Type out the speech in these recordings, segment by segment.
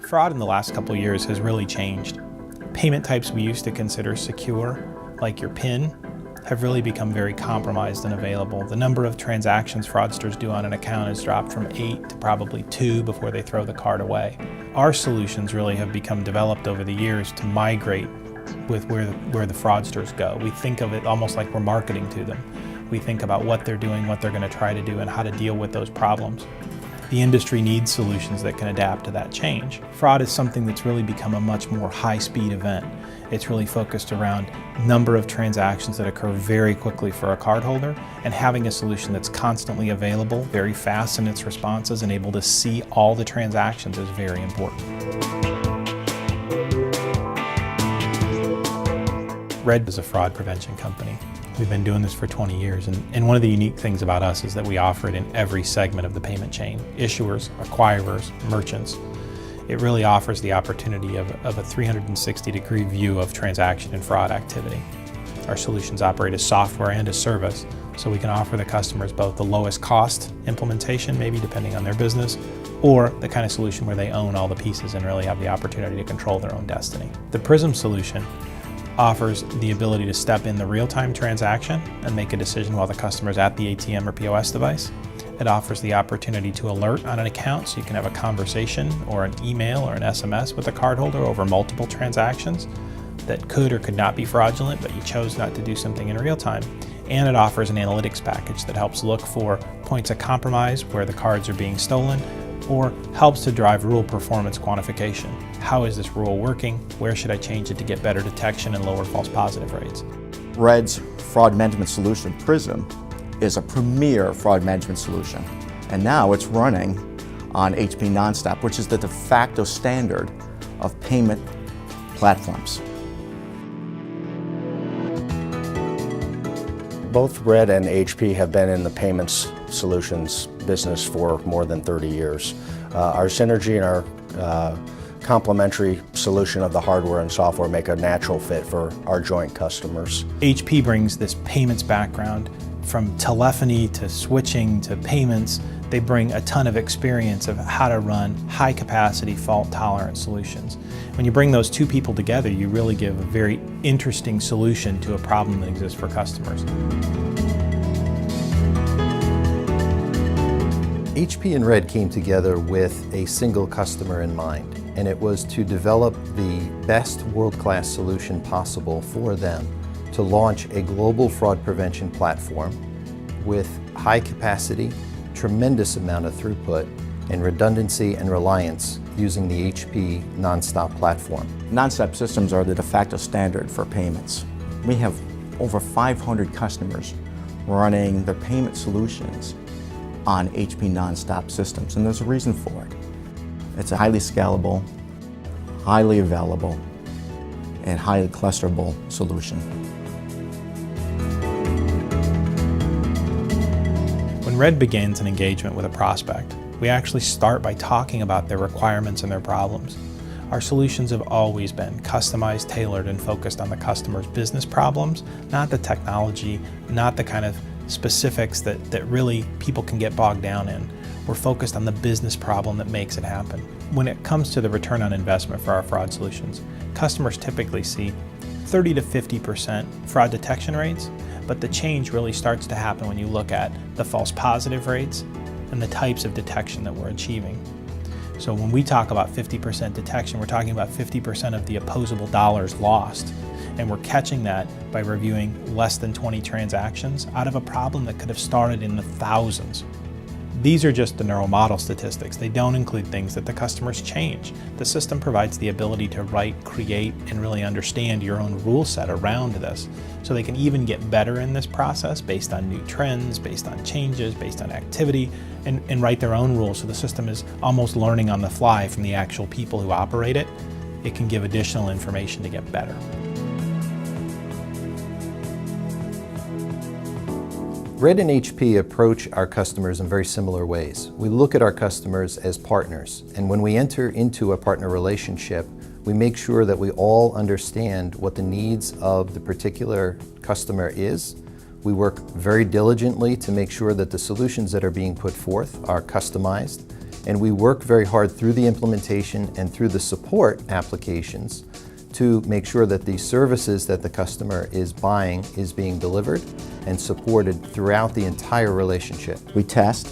Fraud in the last couple of years has really changed. Payment types we used to consider secure, like your PIN, have really become very compromised and available. The number of transactions fraudsters do on an account has dropped from 8 to probably 2 before they throw the card away. Our solutions really have become developed over the years to migrate with where the fraudsters go. We think of it almost like we're marketing to them. We think about what they're doing, what they're going to try to do, and how to deal with those problems. The industry needs solutions that can adapt to that change. Fraud is something that's really become a much more high-speed event. It's really focused around number of transactions that occur very quickly for a cardholder, and having a solution that's constantly available, very fast in its responses, and able to see all the transactions is very important. Red is a fraud prevention company. We've been doing this for 20 years, and one of the unique things about us is that we offer it in every segment of the payment chain: issuers, acquirers, merchants. It really offers the opportunity of a 360-degree view of transaction and fraud activity. Our solutions operate as software and as service, so we can offer the customers both the lowest cost implementation, maybe depending on their business, or the kind of solution where they own all the pieces and really have the opportunity to control their own destiny. The Prism solution offers the ability to step in the real-time transaction and make a decision while the customer's at the ATM or POS device. It offers the opportunity to alert on an account, so you can have a conversation or an email or an SMS with a cardholder over multiple transactions that could or could not be fraudulent, but you chose not to do something in real time. And it offers an analytics package that helps look for points of compromise where the cards are being stolen, or helps to drive rule performance quantification. How is this rule working? Where should I change it to get better detection and lower false positive rates? Red's fraud management solution, Prism, is a premier fraud management solution. And now it's running on HP Nonstop, which is the de facto standard of payment platforms. Both Red and HP have been in the payments solutions business for more than 30 years. Our synergy and our complementary solution of the hardware and software make a natural fit for our joint customers. HP brings this payments background from telephony to switching to payments. They bring a ton of experience of how to run high-capacity, fault-tolerant solutions. When you bring those two people together, you really give a very interesting solution to a problem that exists for customers. HP and Red came together with a single customer in mind, and it was to develop the best world-class solution possible for them to launch a global fraud prevention platform with high capacity, tremendous amount of throughput, and redundancy and reliance using the HP Nonstop platform. Nonstop systems are the de facto standard for payments. We have over 500 customers running their payment solutions on HP Nonstop systems, and there's a reason for it. It's a highly scalable, highly available, and highly clusterable solution. When Red begins an engagement with a prospect, we actually start by talking about their requirements and their problems. Our solutions have always been customized, tailored, and focused on the customer's business problems, not the technology, not the kind of specifics that really people can get bogged down in. We're focused on the business problem that makes it happen. When it comes to the return on investment for our fraud solutions, customers typically see 30 to 50% fraud detection rates, but the change really starts to happen when you look at the false positive rates and the types of detection that we're achieving. So when we talk about 50% detection, we're talking about 50% of the opposable dollars lost. And we're catching that by reviewing less than 20 transactions out of a problem that could have started in the thousands. These are just the neural model statistics. They don't include things that the customers change. The system provides the ability to write, create, and really understand your own rule set around this. So they can even get better in this process based on new trends, based on changes, based on activity, and write their own rules. So the system is almost learning on the fly from the actual people who operate it. It can give additional information to get better. Red and HP approach our customers in very similar ways. We look at our customers as partners, and when we enter into a partner relationship, we make sure that we all understand what the needs of the particular customer is. We work very diligently to make sure that the solutions that are being put forth are customized And we work very hard through the implementation and through the support applications to make sure that the services that the customer is buying is being delivered and supported throughout the entire relationship. We test,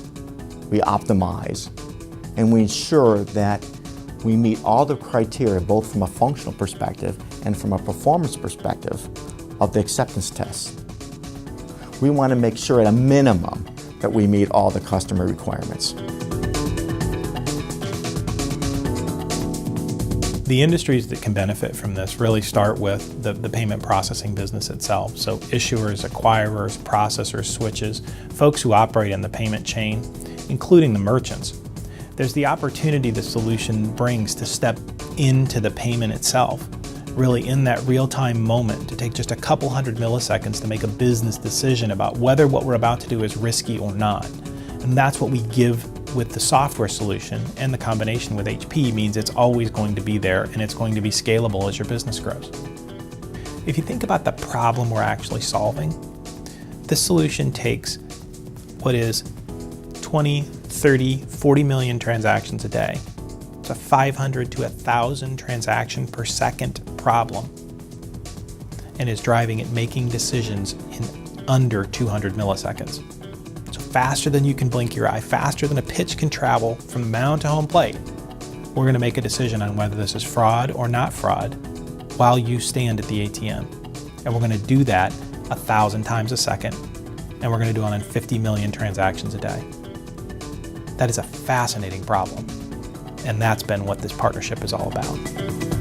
we optimize, and we ensure that we meet all the criteria, both from a functional perspective and from a performance perspective, of the acceptance tests. We want to make sure at a minimum that we meet all the customer requirements. The industries that can benefit from this really start with the payment processing business itself. So issuers, acquirers, processors, switches, folks who operate in the payment chain, including the merchants. There's the opportunity the solution brings to step into the payment itself, really in that real-time moment, to take just a couple hundred milliseconds to make a business decision about whether what we're about to do is risky or not. And that's what we give with the software solution, and the combination with HP means it's always going to be there and it's going to be scalable as your business grows. If you think about the problem we're actually solving, this solution takes what is 20, 30, 40 million transactions a day. It's a 500 to 1,000 transaction per second problem, and is driving it making decisions in under 200 milliseconds. So faster than you can blink your eye, faster than a pitch can travel from the mound to home plate, we're going to make a decision on whether this is fraud or not fraud while you stand at the ATM. And we're going to do that 1,000 times a second, and we're going to do it on 50 million transactions a day. That is a fascinating problem, and that's been what this partnership is all about.